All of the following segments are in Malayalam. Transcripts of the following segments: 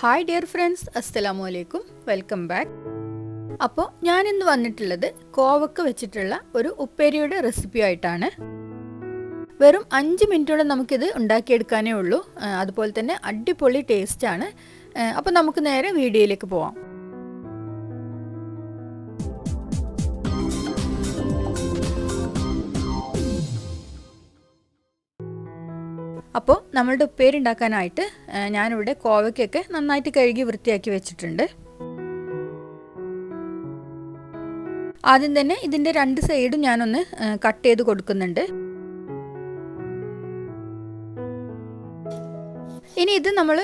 ഹായ് ഡിയർ ഫ്രണ്ട്സ്, അസ്സലാമു അലൈക്കും, വെൽക്കം ബാക്ക്. അപ്പോൾ ഞാനിന്ന് വന്നിട്ടുള്ളത് കോവക്ക വെച്ചിട്ടുള്ള ഒരു ഉപ്പേരിയുടെ റെസിപ്പി ആയിട്ടാണ്. വെറും 5 മിനിറ്റോടെ നമുക്കിത് ഉണ്ടാക്കിയെടുക്കാനേ ഉള്ളൂ. അതുപോലെ തന്നെ അടിപൊളി ടേസ്റ്റാണ്. അപ്പോൾ നമുക്ക് നേരെ വീഡിയോയിലേക്ക് പോവാം. അപ്പോൾ നമ്മളുടെ ഉപ്പേരി ഉണ്ടാക്കാനായിട്ട് ഞാനിവിടെ കോവയ്ക്കൊക്കെ നന്നായിട്ട് കഴുകി വൃത്തിയാക്കി വെച്ചിട്ടുണ്ട്. ആദ്യം തന്നെ ഇതിൻ്റെ 2 സൈഡും ഞാനൊന്ന് കട്ട് ചെയ്ത് കൊടുക്കുന്നുണ്ട്. ഇനി ഇത് നമ്മൾ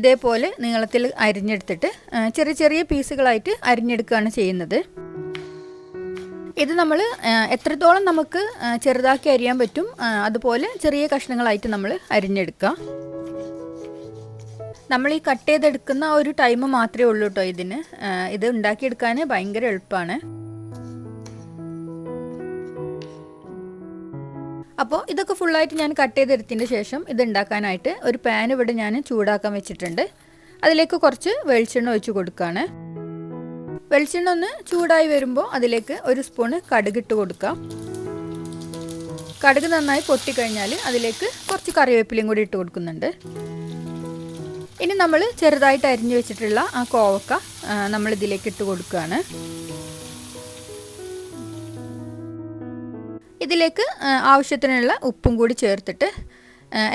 ഇതേപോലെ നീളത്തിൽ അരിഞ്ഞെടുത്തിട്ട് ചെറിയ ചെറിയ പീസുകളായിട്ട് അരിഞ്ഞെടുക്കുകയാണ് ചെയ്യുന്നത്. ഇത് നമ്മൾ എത്രത്തോളം നമുക്ക് ചെറുതാക്കി അരിയാൻ പറ്റും അതുപോലെ ചെറിയ കഷ്ണങ്ങളായിട്ട് നമ്മൾ അരിഞ്ഞെടുക്കുക. നമ്മൾ ഈ കട്ട് ചെയ്തെടുക്കുന്ന ഒരു ടൈം മാത്രമേ ഉള്ളൂ കേട്ടോ ഇതിന്. ഇത് ഉണ്ടാക്കിയെടുക്കാൻ ഭയങ്കര എളുപ്പമാണ്. അപ്പോൾ ഇതൊക്കെ ഫുള്ളായിട്ട് ഞാൻ കട്ട് ചെയ്തെടുത്തതിന് ശേഷം ഇത് ഉണ്ടാക്കാനായിട്ട് ഒരു പാൻ ഇവിടെ ഞാൻ ചൂടാക്കാൻ വെച്ചിട്ടുണ്ട്. അതിലേക്ക് കുറച്ച് വെളിച്ചെണ്ണ ഒഴിച്ച് കൊടുക്കുകയാണ്. വെളിച്ചെണ്ണ ഒന്ന് ചൂടായി വരുമ്പോൾ അതിലേക്ക് 1 സ്പൂണ് കടുകിട്ട് കൊടുക്കാം. കടുക് നന്നായി പൊട്ടിക്കഴിഞ്ഞാൽ അതിലേക്ക് കുറച്ച് കറിവേപ്പിലയും കൂടി ഇട്ട് കൊടുക്കുന്നുണ്ട്. ഇനി നമ്മൾ ചെറുതായിട്ട് അരിഞ്ഞു വെച്ചിട്ടുള്ള ആ കോവക്ക നമ്മൾ ഇതിലേക്ക് ഇട്ട് കൊടുക്കുകയാണ്. ഇതിലേക്ക് ആവശ്യത്തിനുള്ള ഉപ്പും കൂടി ചേർത്തിട്ട്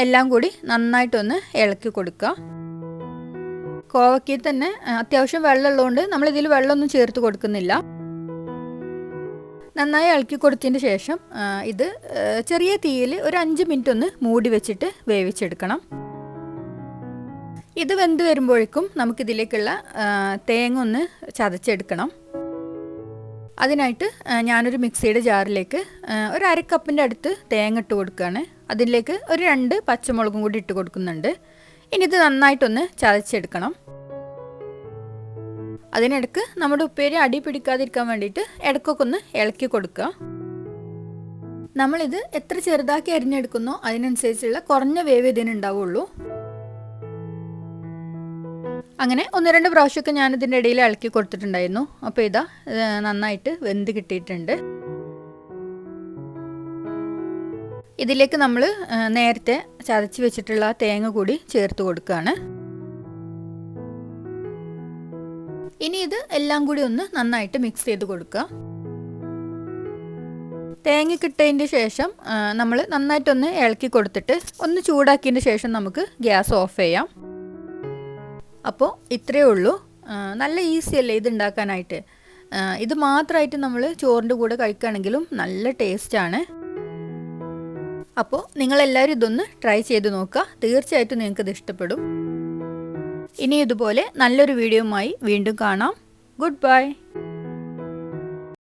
എല്ലാം കൂടി നന്നായിട്ടൊന്ന് ഇളക്കി കൊടുക്കുക. കോവക്കയിൽ തന്നെ അത്യാവശ്യം വെള്ളമുള്ളതുകൊണ്ട് നമ്മളിതിൽ വെള്ളമൊന്നും ചേർത്ത് കൊടുക്കുന്നില്ല. നന്നായി ഇളക്കി കൊടുത്തതിന് ശേഷം ഇത് ചെറിയ തീയിൽ ഒരു 5 മിനിറ്റ് ഒന്ന് മൂടി വെച്ചിട്ട് വേവിച്ചെടുക്കണം. ഇത് വെന്ത് വരുമ്പോഴേക്കും നമുക്കിതിലേക്കുള്ള തേങ്ങ ഒന്ന് ചതച്ചെടുക്കണം. അതിനായിട്ട് ഞാനൊരു മിക്സിയുടെ ജാറിലേക്ക് ഒരു 1/2 കപ്പിൻ്റെ അടുത്ത് തേങ്ങ ഇട്ട് കൊടുക്കുകയാണ്. അതിലേക്ക് ഒരു 2 പച്ചമുളകും കൂടി ഇട്ട് കൊടുക്കുന്നുണ്ട്. ഇനി ഇത് നന്നായിട്ടൊന്ന് ചതച്ചെടുക്കണം. അതിനിടയ്ക്ക് നമ്മുടെ ഉപ്പേരി അടി പിടിക്കാതിരിക്കാൻ വേണ്ടിയിട്ട് ഇടയ്ക്കൊക്കെ ഒന്ന് ഇളക്കി കൊടുക്കുക. നമ്മളിത് എത്ര ചെറുതാക്കി അരിഞ്ഞെടുക്കുന്നോ അതിനനുസരിച്ചുള്ള കുറഞ്ഞ വേവ് ഇതിനുണ്ടാവുള്ളൂ. അങ്ങനെ 1-2 പ്രാവശ്യമൊക്കെ ഞാനിതിൻ്റെ ഇടയിൽ ഇളക്കി കൊടുത്തിട്ടുണ്ടായിരുന്നു. അപ്പോൾ ഇതാ നന്നായിട്ട് വെന്ത് കിട്ടിയിട്ടുണ്ട്. ഇതിലേക്ക് നമ്മൾ നേരത്തെ ചതച്ച് വെച്ചിട്ടുള്ള തേങ്ങ കൂടി ചേർത്ത് കൊടുക്കുകയാണ്. ഇനി ഇത് എല്ലാം കൂടി ഒന്ന് നന്നായിട്ട് മിക്സ് ചെയ്ത് കൊടുക്കുക. തേങ്ങ കിട്ടതിൻ്റെ ശേഷം നമ്മൾ നന്നായിട്ടൊന്ന് ഇളക്കി കൊടുത്തിട്ട് ഒന്ന് ചൂടാക്കിയതിന് ശേഷം നമുക്ക് ഗ്യാസ് ഓഫ് ചെയ്യാം. അപ്പോൾ ഇത്രയേ ഉള്ളൂ. നല്ല ഈസി അല്ലേ ഇത് ഉണ്ടാക്കാനായിട്ട്. ഇത് മാത്രമായിട്ട് നമ്മൾ ചോറിൻ്റെ കൂടെ കഴിക്കുകയാണെങ്കിലും നല്ല ടേസ്റ്റാണ്. അപ്പോൾ നിങ്ങളെല്ലാവരും ഇതൊന്ന് ട്രൈ ചെയ്ത് നോക്കുക. തീർച്ചയായിട്ടും നിങ്ങൾക്കിത് ഇഷ്ടപ്പെടും. ഇനി ഇതുപോലെ നല്ലൊരു വീഡിയോയുമായി വീണ്ടും കാണാം. Good bye.